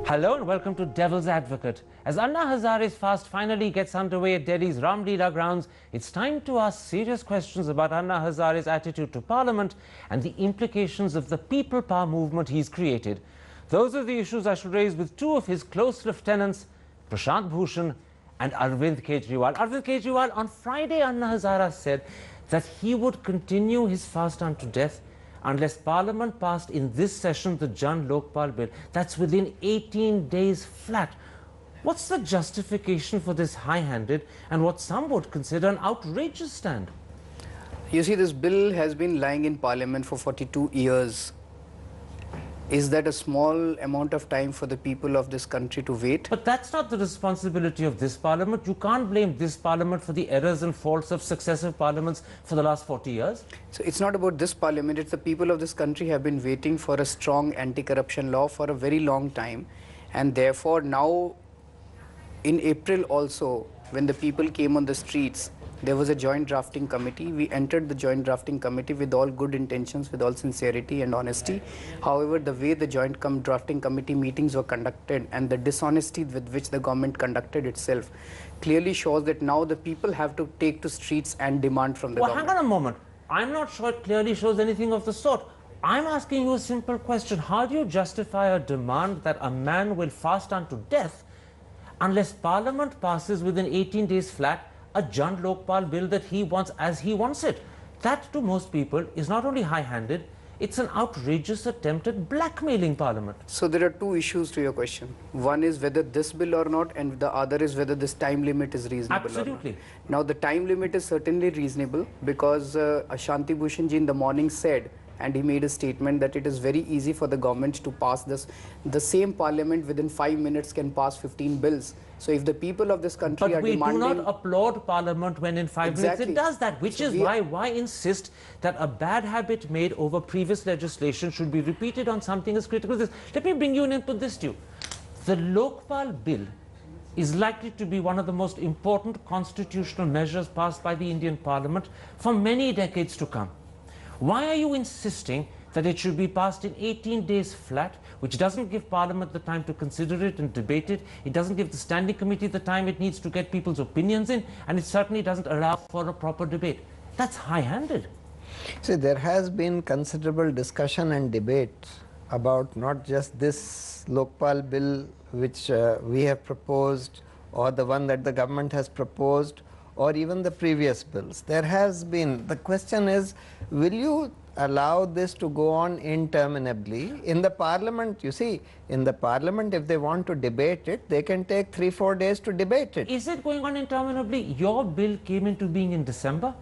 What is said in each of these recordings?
Hello and welcome to Devil's Advocate. As Anna Hazare's fast finally gets underway at Delhi's Ramleela grounds, it's time to ask serious questions about Anna Hazare's attitude to Parliament and the implications of the people power movement he's created. Those are the issues I shall raise with two of his close lieutenants, Prashant Bhushan and Arvind Kejriwal. Arvind Kejriwal, on Friday, Anna Hazare said that he would continue his fast unto death unless Parliament passed in this session the Jan Lokpal bill. That's within 18 days flat. What's the justification for this high-handed and what some would consider an outrageous stand? You see, this bill has been lying in Parliament for 42 years. Is that a small amount of time for the people of this country to wait? But that's not the responsibility of this Parliament. You can't blame this Parliament for the errors and faults of successive parliaments for the last 40 years. So it's not about this Parliament, it's the people of this country have been waiting for a strong anti-corruption law for a very long time. And therefore now, in April also, when the people came on the streets, there was a joint drafting committee. We entered the joint drafting committee with all good intentions, with all sincerity and honesty. However, the way the joint drafting committee meetings were conducted and the dishonesty with which the government conducted itself clearly shows that now the people have to take to streets and demand from the government. Hang on a moment. I'm not sure it clearly shows anything of the sort. I'm asking you a simple question. How do you justify a demand that a man will fast unto death unless Parliament passes within 18 days flat a Jan Lokpal bill that he wants as he wants it? That, to most people, is not only high-handed, it's an outrageous attempt at blackmailing Parliament. So there are two issues to your question. One is whether this bill or not, and the other is whether this time limit is reasonable. Absolutely. Or not. Now the time limit is certainly reasonable because Shanti Bhushan ji in the morning said, and he made a statement that it is very easy for the government to pass this. The same Parliament within 5 minutes can pass 15 bills. So if the people of this country are demanding... But we do not applaud Parliament when in 5 minutes it does that, which is why insist that a bad habit made over previous legislation should be repeated on something as critical as this. Let me bring you in and put this to you. The Lokpal bill is likely to be one of the most important constitutional measures passed by the Indian Parliament for many decades to come. Why are you insisting that it should be passed in 18 days flat, which doesn't give Parliament the time to consider it and debate it? It doesn't give the Standing Committee the time it needs to get people's opinions in, and it certainly doesn't allow for a proper debate. That's high-handed. See, there has been considerable discussion and debate about not just this Lokpal bill which we have proposed, or the one that the government has proposed, or even the previous bills. There has been, the question is, will you allow this to go on interminably? In the Parliament, you see, in the Parliament, if they want to debate it, they can take 3-4 days to debate it. Is it going on interminably? Your bill came into being in December.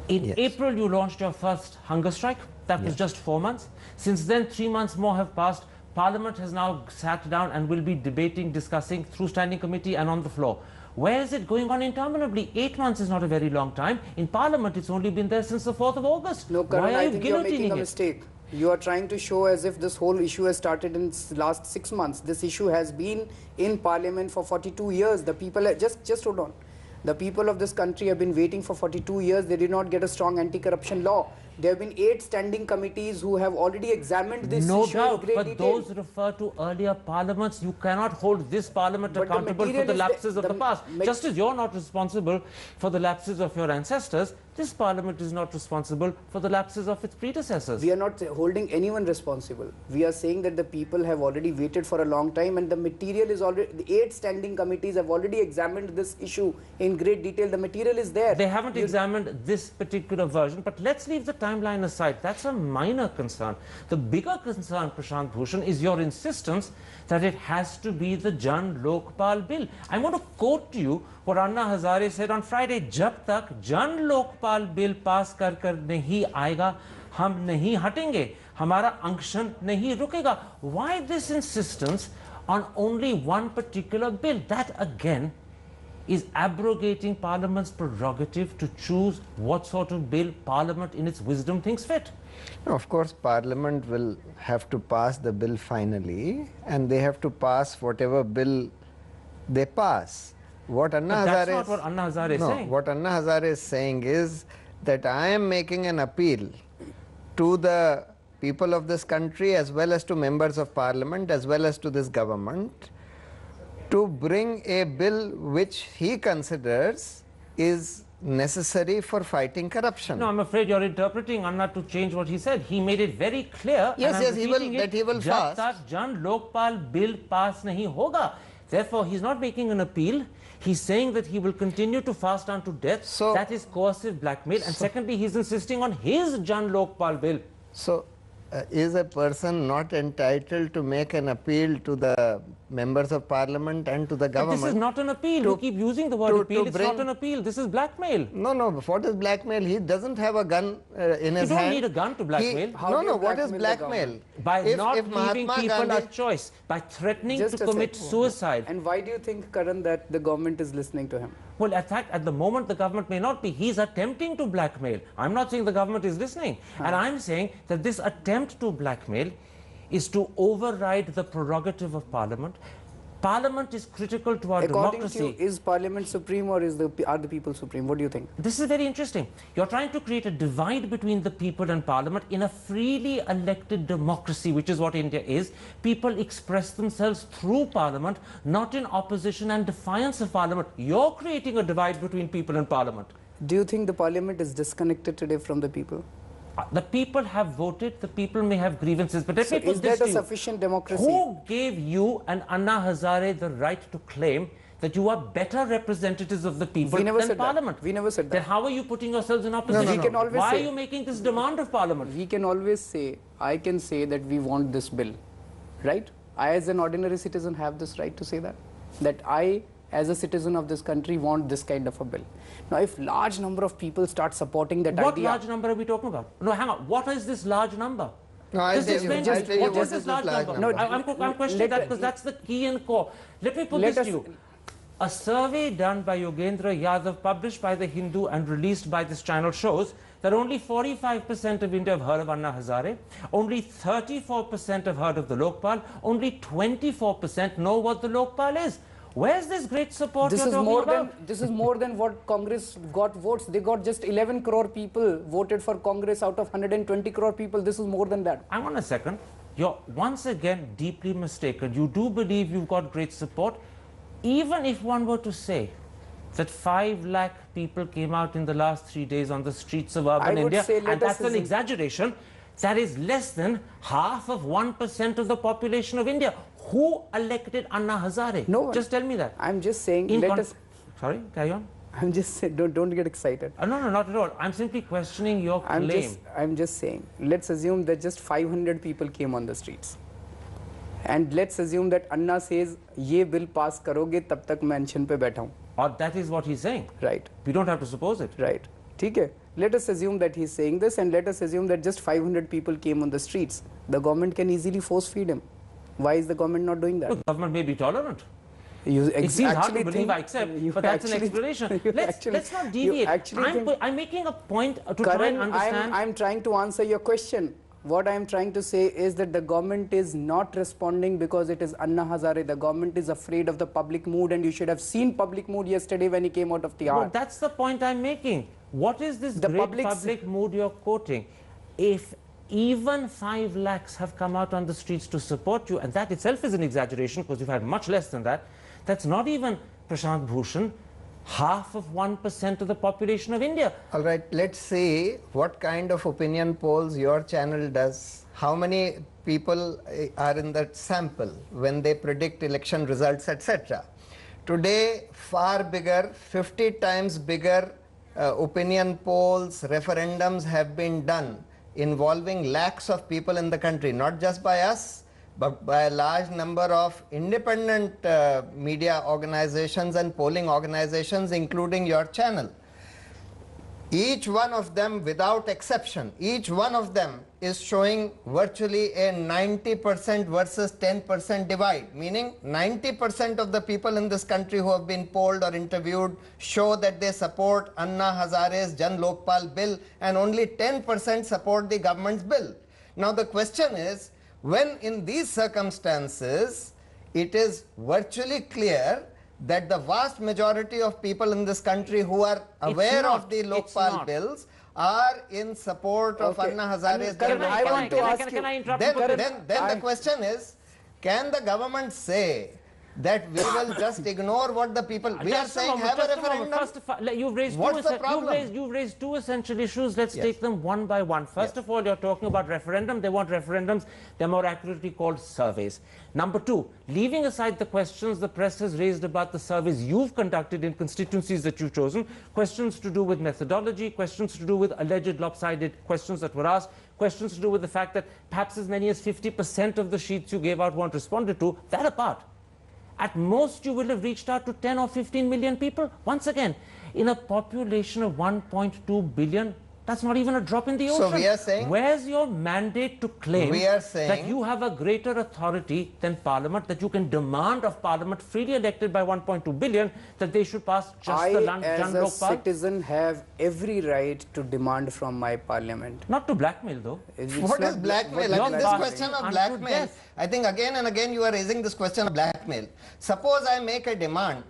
In April, you launched your first hunger strike. That was just 4 months. Since then, 3 months more have passed. Parliament has now sat down and will be debating, discussing through Standing Committee and on the floor. Where is it going on interminably? 8 months is not a very long time. In Parliament, it's only been there since the 4th of August. No, Karan, I think you're making a mistake. You are trying to show as if this whole issue has started in the last 6 months. This issue has been in Parliament for 42 years. The people, just hold on. The people of this country have been waiting for 42 years. They did not get a strong anti-corruption law. There have been 8 standing committees who have already examined this issue in great detail. But those refer to earlier parliaments. You cannot hold this parliament accountable for the lapses of the past. Just as you're not responsible for the lapses of your ancestors, this parliament is not responsible for the lapses of its predecessors. We are not holding anyone responsible. We are saying that the people have already waited for a long time, and the material is already, the 8 standing committees have already examined this issue in great detail. The material is there. They haven't examined this particular version, but let's leave the timeline aside. That's a minor concern. The bigger concern, Prashant Bhushan, is your insistence that it has to be the Jan Lokpal bill. I'm going to quote to you what Anna Hazare said on Friday. Jab tak Jan Lokpal bill pass kar nahi aayega, hum nahi hatenge. Hamara ankshan nahi rukega. Why this insistence on only one particular bill? That again is abrogating Parliament's prerogative to choose what sort of bill Parliament in its wisdom thinks fit. Of course, Parliament will have to pass the bill finally, and they have to pass whatever bill they pass. What Anna Hazare that's not what Anna Hazare is saying. What Anna Hazare is saying is that I am making an appeal to the people of this country as well as to members of parliament as well as to this government to bring a bill which he considers is necessary for fighting corruption. No, I'm afraid you're interpreting Anna to change what he said. He made it very clear. Yes, yes, he will fast. Jab tak Jan Lokpal bill pass nahi hoga. Therefore, he's not making an appeal. He's saying that he will continue to fast unto death. So that is coercive blackmail. And secondly, he's insisting on his Jan Lokpal bill. So, is a person not entitled to make an appeal to the members of parliament and to the government? But this is not an appeal. You keep using the word appeal. It's not an appeal. This is blackmail. No, no. What is blackmail? He doesn't have a gun in his hand. You don't need a gun to blackmail. What is blackmail? By not giving people a choice, by threatening to commit suicide. And why do you think, Karan, that the government is listening to him? Well, in fact, at the moment, the government may not be. He's attempting to blackmail. I'm not saying the government is listening. And I'm saying that this attempt to blackmail is to override the prerogative of Parliament. Parliament is critical to our democracy. According to you, is Parliament supreme or are the people supreme? What do you think? This is very interesting. You're trying to create a divide between the people and Parliament in a freely elected democracy, which is what India is. People express themselves through Parliament, not in opposition and defiance of Parliament. You're creating a divide between people and Parliament. Do you think the Parliament is disconnected today from the people? The people have voted, the people may have grievances, but let me put is this that to a you. sufficient democracy? Who gave you and Anna Hazare the right to claim that you are better representatives of the people than Parliament? We never said that. Then how are you putting yourselves in opposition? We can always Why say, are you making this demand of Parliament? We can always say, I can say that we want this bill, right? I as an ordinary citizen have this right to say that. That I as a citizen of this country want this kind of a bill. Now, if large number of people start supporting that what idea... What large number are we talking about? No, hang on. What is this large number? No, I'll tell you. What is this large number? No, I'm questioning that because that's the key and core. Let me put this to you. A survey done by Yogendra Yadav, published by The Hindu and released by this channel, shows that only 45% of India have heard of Anna Hazare, only 34% have heard of the Lokpal, only 24% know what the Lokpal is. Where's this great support you're talking about? This is more than what Congress got votes. They got just 11 crore people voted for Congress out of 120 crore people. This is more than that. Hang on a second. You're once again deeply mistaken. You do believe you've got great support. Even if one were to say that 5 lakh people came out in the last 3 days on the streets of urban India, and that's an exaggeration, that is less than half of 1% of the population of India. Who elected Anna Hazare? No one. Just tell me that. I'm just saying, Sorry, carry on. I'm just saying, don't get excited. No, not at all. I'm simply questioning your claim. I'm just saying, let's assume that just 500 people came on the streets. And let's assume that Anna says, ye bill pass karoge, tab tak mansion pe baitha hu. Or that is what he's saying. Right. We don't have to suppose it. Right. Okay. Let us assume that he's saying this, and let us assume that just 500 people came on the streets. The government can easily force feed him. Why is the government not doing that? The government may be tolerant. It seems hard to believe, I accept, but that's an explanation. Let's not deviate. I'm making a point to try and understand. I'm trying to answer your question. What I'm trying to say is that the government is not responding because it is Anna Hazare. The government is afraid of the public mood, and you should have seen public mood yesterday when he came out of the Well, that's the point I'm making. What is this great public mood you're quoting? If even 5 lakhs have come out on the streets to support you, and that itself is an exaggeration because you've had much less than that, that's not even, Prashant Bhushan, half of 1% of the population of India. All right, let's see what kind of opinion polls your channel does. How many people are in that sample when they predict election results, etc. Today, far bigger, 50 times bigger opinion polls, referendums have been done involving lakhs of people in the country, not just by us, but by a large number of independent media organizations and polling organizations, including your channel. Each one of them, without exception, each one of them is showing virtually a 90% versus 10% divide, meaning 90% of the people in this country who have been polled or interviewed show that they support Anna Hazare's Jan Lokpal bill, and only 10% support the government's bill. Now the question is, when in these circumstances it is virtually clear that the vast majority of people in this country who are aware of the Lokpal bills are in support of Anna Hazare's Karan, I want to ask you. Can I interrupt then, you? then the question is, can the government say that we will just ignore what the people... We are saying have a referendum. First of all, you've raised What's the problem? you've raised two essential issues. Let's Yes. take them one by one. First of all, you're talking about referendum. They want referendums. They're more accurately called surveys. Number two, leaving aside the questions the press has raised about the surveys you've conducted in constituencies that you've chosen, questions to do with methodology, questions to do with alleged lopsided questions that were asked, questions to do with the fact that perhaps as many as 50% of the sheets you gave out weren't responded to, that apart. At most, you will have reached out to 10 or 15 million people. Once again, in a population of 1.2 billion, that's not even a drop in the ocean. So we are saying... Where's your mandate to claim We are saying... that you have a greater authority than Parliament, that you can demand of Parliament, freely elected by 1.2 billion, that they should pass just the Jan as a Lokpal? citizen, have every right to demand from my Parliament. Not to blackmail, though. What is blackmail? I mean, this question of Unto blackmail, death. I think again and again you are raising this question of blackmail. Suppose I make a demand.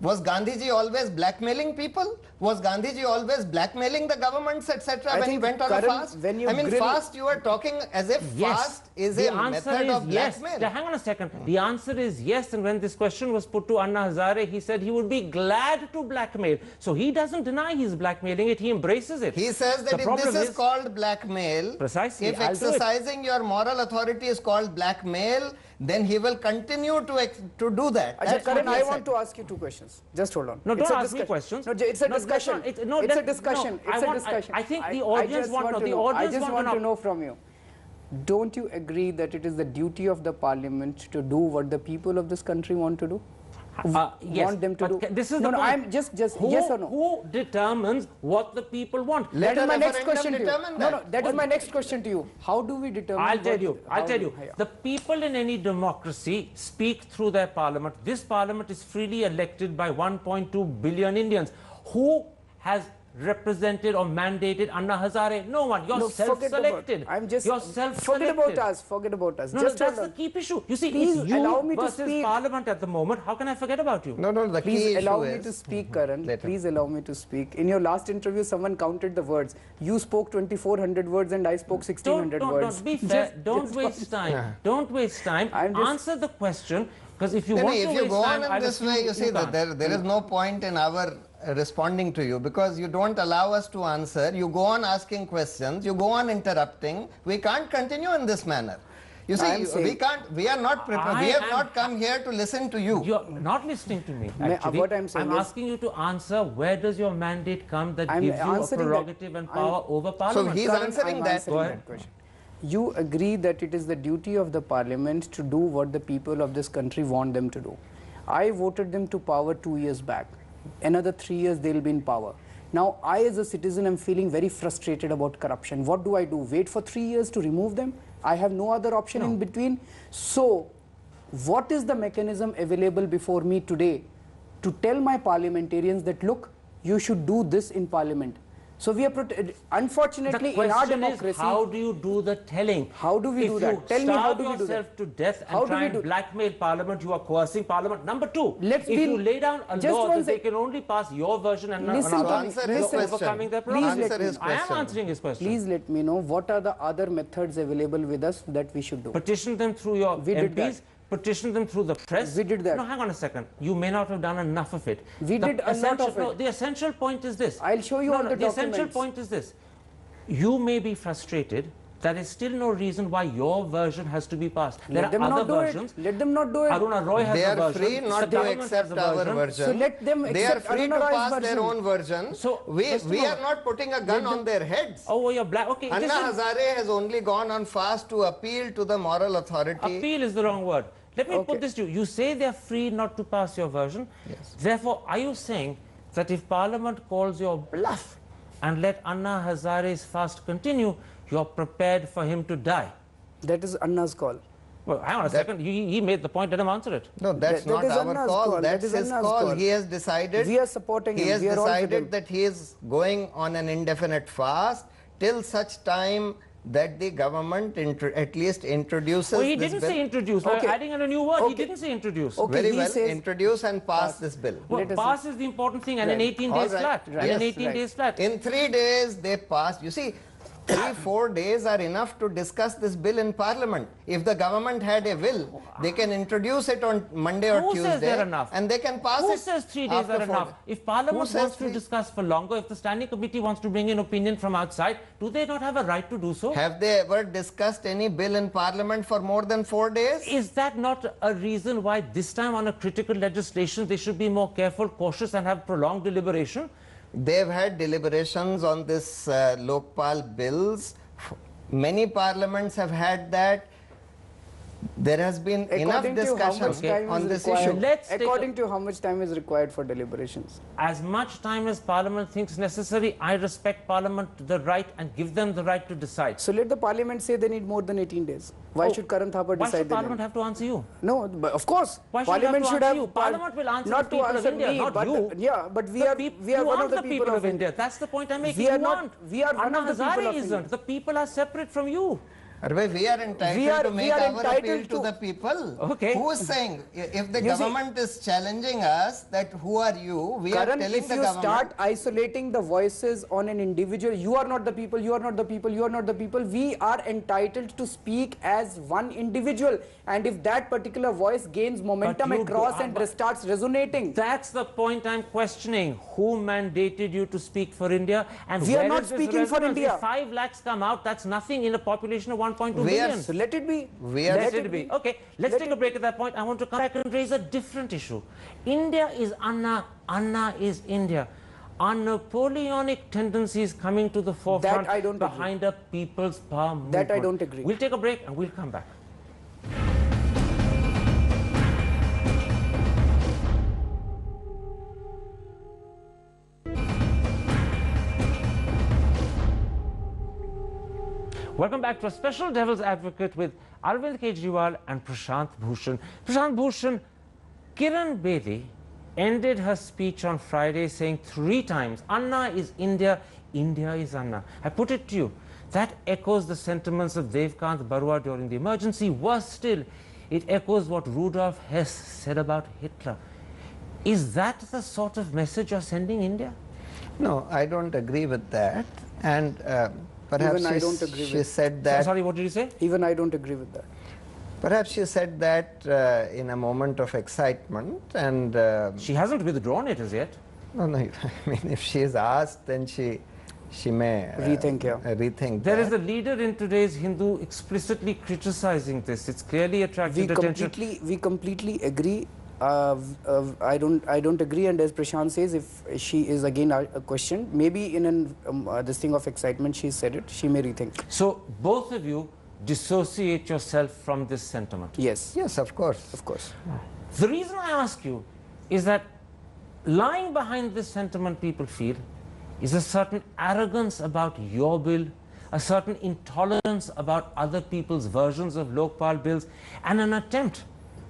Was Gandhiji always blackmailing people? Was Gandhiji always blackmailing the governments, etc. when he went on a fast? when you I mean, grill- fast, you are talking as if fast is the a answer method is of yes. blackmail. Now, hang on a second. The answer is yes. And when this question was put to Anna Hazare, he said he would be glad to blackmail. So he doesn't deny he's blackmailing it. He embraces it. He says that The if problem this is called blackmail, Precisely, if I'll do it. exercising your moral authority is called blackmail, then he will continue to do that. Ajay, That's Karan, what he I said. want to ask you two questions. Just hold on. No, It's don't a ask me discussion. questions. No, it's a No, that's discussion. not- It's a that- discussion. no, It's a discussion. I think the audience want to know. I just want to know. know from you. Don't you agree that it is the duty of the Parliament to do what the people of this country want to do? Yes, Want them to but do? this is No, the no, point. I'm just Who, yes or no? Who determines what the people want? Let That is a my next referendum question to you. determine No, that. that is my next question to you. How do we determine? I'll tell you. Yeah. The people in any democracy speak through their parliament. This parliament is freely elected by 1.2 billion Indians. Who has represented or mandated Anna Hazare? No one. You're No, forget self-selected. about- I'm just You're self-selected. forget about us. Forget about us. No, Just that's hold the on. key issue. You see, Please it's you allow me to versus speak. Parliament at the moment. How can I forget about you? No, the key Please allow issue me is... to speak, Karan. Let him. Please allow me to speak. In your last interview, someone counted the words. You spoke 2,400 words and I spoke 1,600 words. Don't be fair. Just- Don't just waste time. Don't waste time. I'm just- Answer the question, because if you No, want if to you waste go time, on I in this assume way, you see that can't. there is no point in our responding to you, because you don't allow us to answer. You go on asking questions. You go on interrupting. We can't continue in this manner. You see, I'm saying- we can't. We are not prepared. We have not come here to listen to you. You're not listening to me, May- actually. what I'm saying is- asking you to answer, where does your mandate come that I'm gives you a answering that. prerogative and power over Parliament? he's Karan, answering I'm that. answering Go ahead. question. You agree that it is the duty of the Parliament to do what the people of this country want them to do. I voted them to power 2 years back. Another 3 years they will be in power. Now I as a citizen am feeling very frustrated about corruption. What do? Wait for 3 years to remove them? I have no other option in between. So what is the mechanism available before me today to tell my parliamentarians that look, you should do this in Parliament? So we are unfortunately The in our question is, democracy. how do you do the telling? How do we do that? Tell If me, you how starve do we do that? yourself to death How and do try we and do- blackmail Parliament, you are coercing Parliament. Number two, Let's if deal- you lay down a just law one that they sec. can only pass your version and not Listen another, to answer me. his Listen. question. overcoming their Please prerogative. let me his know. I am question. answering his question. Please let me know what are the other methods available with us that we should do. Petition them through your We did MPs, that. petition them through the press. We did that. No, hang on a second. You may not have done enough of it. We The did a lot essential- of it. No, the essential point is this. I'll show you all the The essential documents. point is this. You may be frustrated. There is still no reason why your version has to be passed. There Let are them other not do versions. it. Let them not do it. Aruna Roy has They a are version. free The not to government has accept a our version. So let them They are accept free to Aruna Roy's pass their version. own version. So, we first of we all, are not putting a gun on their heads. Oh, you're black. Okay, Anna listen. Hazare has only gone on fast to appeal to the moral authority. Appeal is the wrong word. Let me Okay. put this to you. You say they're free not to pass your version. Yes. Therefore, are you saying that if Parliament calls your bluff and let Anna Hazare's fast continue, you're prepared for him to die? That is Anna's call. Well, hang on a second. He made the point. Let him answer it. No, that's That not is our Anna's call. call. That's That is his Anna's call. call. He has decided. We are supporting He him. has We are all with him. decided that he is going on an indefinite fast till such time that the government at least introduces Oh, he this didn't bill. say introduce. Okay. Adding in a new word, he Okay. didn't say introduce. Okay. Very he well, says introduce and pass this bill. Well, Let us pass is the important thing, and in Right. 18 All days right. flat. Right. In Yes, 18 right. days flat. In 3 days they passed. You see, 3-4 days are enough to discuss this bill in Parliament. If the government had a will, they can introduce it on Monday or Who Tuesday, says they're enough? and they can pass Who it. says 3 days after are 4 enough? days. If Parliament Who says wants to 3? discuss for longer, if the Standing Committee wants to bring in opinion from outside, do they not have a right to do so? Have they ever discussed any bill in Parliament for more than 4 days? Is that not a reason why this time on a critical legislation they should be more careful, cautious and have prolonged deliberation? They've had deliberations on this Lokpal bills. Many parliaments have had that. There has been enough According to how discussion much time on is this required? issue. Let's take According to how much time is required for deliberations? As much time as Parliament thinks necessary, I respect Parliament the right and give them the right to decide. So let the parliament say they need more than 18 days. Why should Karan Thapar Why decide? should they Parliament need? have to answer you? No, but of course. Why should Parliament it have should to have answer you? Parliament will answer not the to people answer of India, me, not but you. yeah, but we are You one aren't of the people of India. That's the point I'm making. We are You not- aren't. we are one Anna of the people Hazare of isn't. India. The people are separate from you. Arvind, we are entitled We are- to we make are our appeal entitled to to- the people. Okay. Who is saying, if the You see- government is challenging us that who are you, we are Karan, telling if the you government. start isolating the voices on an individual, you are not the people, you are not the people, you are not the people. We are entitled to speak as one individual. And if that particular voice gains momentum you do- across and but- starts resonating, That's the point I'm questioning. Who mandated you to speak for India? And We are where not is this speaking for resonance? India. If 5 lakhs come out, that's nothing in a population of 1.2 We are billion. so let it be. We are- Let it be. Okay, let's Let take a it break at that point. I want to come back and raise a different issue. India is Anna, Anna is India. Are Napoleonic tendencies coming to the forefront I don't agree. behind a people's power movement? That I don't agree. We'll take a break and we'll come back. Welcome back to a special Devil's Advocate with Arvind Kejriwal and Prashant Bhushan. Prashant Bhushan, Kiran Bedi ended her speech on Friday saying 3 times, Anna is India, India is Anna. I put it to you, that echoes the sentiments of Devkant Barua during the emergency. Worse still, it echoes what Rudolf Hess said about Hitler. Is that the sort of message you're sending India? No, I don't agree with that. And perhaps Even I don't agree she with- said that. Sorry, what did you say? Even I don't agree with that. Perhaps she said that in a moment of excitement, and She hasn't withdrawn it as yet. no, I mean, if she is asked, then she may Rethink, yeah. rethink. There that. is a leader in today's Hindu explicitly criticizing this. It's clearly attracted attention. We completely agree. I don't agree. And as Prashant says, if she is again a question, maybe in this thing of excitement, she said it. She may rethink. So both of you dissociate yourself from this sentiment. Yes, Yes, of course. of course. The reason I ask you is that lying behind this sentiment people feel is a certain arrogance about your bill, a certain intolerance about other people's versions of Lokpal bills, and an attempt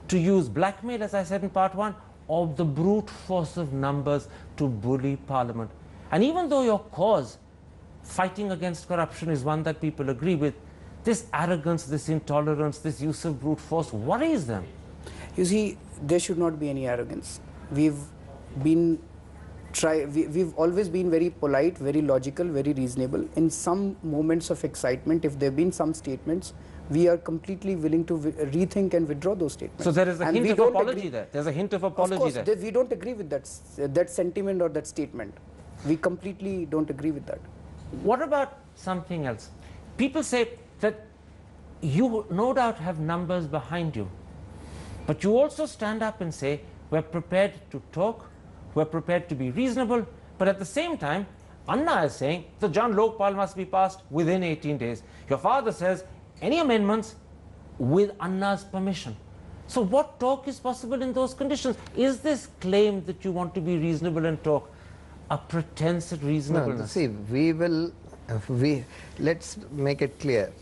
to use blackmail, as I said in part 1, or the brute force of numbers to bully Parliament. And even though your cause, fighting against corruption, is one that people agree with, this arrogance, this intolerance, this use of brute force worries them. You see, there should not be any arrogance. We've always been very polite, very logical, very reasonable. In some moments of excitement, if there have been some statements, we are completely willing to rethink and withdraw those statements. So there is a And hint we of don't apology agree- there. There's a hint of Of apology course, there. we don't agree with that sentiment or that statement. We completely don't agree with that. What about something else? People say that you no doubt have numbers behind you, but you also stand up and say, we're prepared to talk, we're prepared to be reasonable, but at the same time, Anna is saying the Jan Lokpal must be passed within 18 days. Your father says any amendments with Anna's permission. So what talk is possible in those conditions? Is this claim that you want to be reasonable and talk a pretense at No, reasonableness? see, let's make it clear.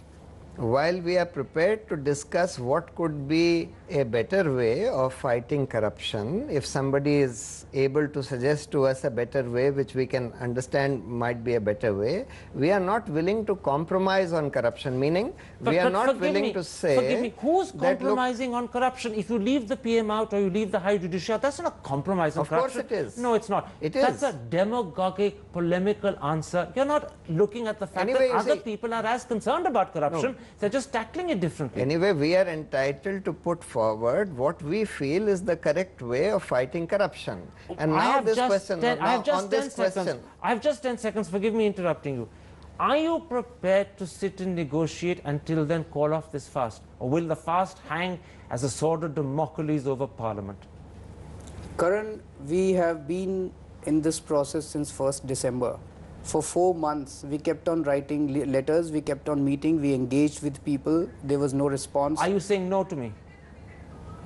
while we are prepared to discuss what could be a better way of fighting corruption, if somebody is able to suggest to us a better way which we can understand might be a better way, we are not willing to compromise on corruption, meaning we are not willing to say... Forgive me, who's compromising on corruption? If you leave the PM out or you leave the High Judiciary out, that's not a compromise on corruption. Of course it is. No, it's not. It That's is. a demagogic, polemical answer. You're not looking at the fact Anyway, that other people are as concerned about corruption. No. They're just tackling it differently. Anyway, we are entitled to put forward what we feel is the correct way of fighting corruption. And now this question, I have just 10 seconds. I have just 10 seconds. Forgive me interrupting you. Are you prepared to sit and negotiate until then call off this fast? Or will the fast hang as a sword of Damocles over Parliament? Karan, we have been in this process since 1st December. For 4 months, we kept on writing letters, we kept on meeting, we engaged with people, there was no response. Are you saying no to me?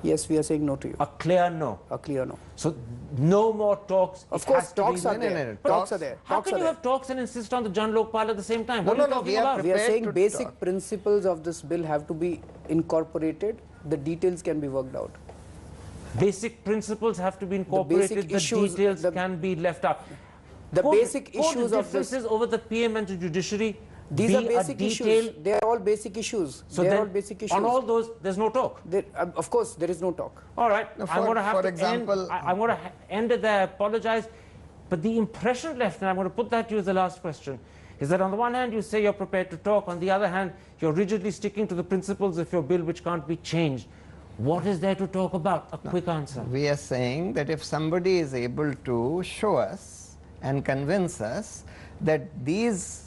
Yes, we are saying no to you. A clear no. A clear no. So no more talks. Of course, talks are there. Talks are there. How can you have talks and insist on the Jan Lokpal at the same time? What are you talking about? We are saying basic principles of this bill have to be incorporated. The details can be worked out. Basic principles have to be incorporated. The details can be left out. The basic issues of this over the PM and the judiciary. These are basic issues. They are all basic issues. So they are all basic issues. On all those, there's no talk. Of course, there is no talk. All right. I'm going to have for to example, end. I'm going to end it there. I apologize. But the impression left, and I'm going to put that to you as the last question, is that on the one hand, you say you're prepared to talk. On the other hand, you're rigidly sticking to the principles of your bill, which can't be changed. What is there to talk about? A quick answer. We are saying that if somebody is able to show us and convince us that these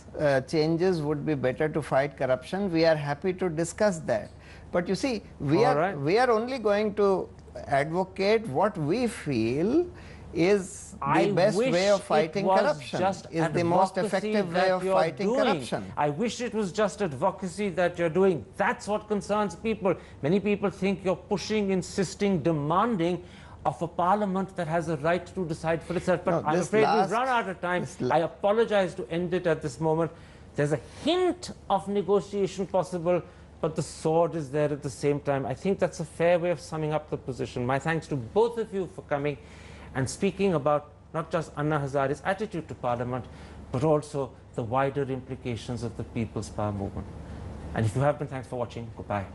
changes would be better to fight corruption, we are happy to discuss that. But you see, we are only going to advocate what we feel is the best way of fighting corruption, is the most effective way of fighting corruption. I wish it was just advocacy that you're doing. That's what concerns people. Many people think you're pushing, insisting, demanding of a parliament that has a right to decide for itself. But I'm afraid we've run out of time. I apologize to end it at this moment. There's a hint of negotiation possible, but the sword is there at the same time. I think that's a fair way of summing up the position. My thanks to both of you for coming and speaking about not just Anna Hazare's attitude to Parliament, but also the wider implications of the People's Power movement. And if you have been, thanks for watching. Goodbye.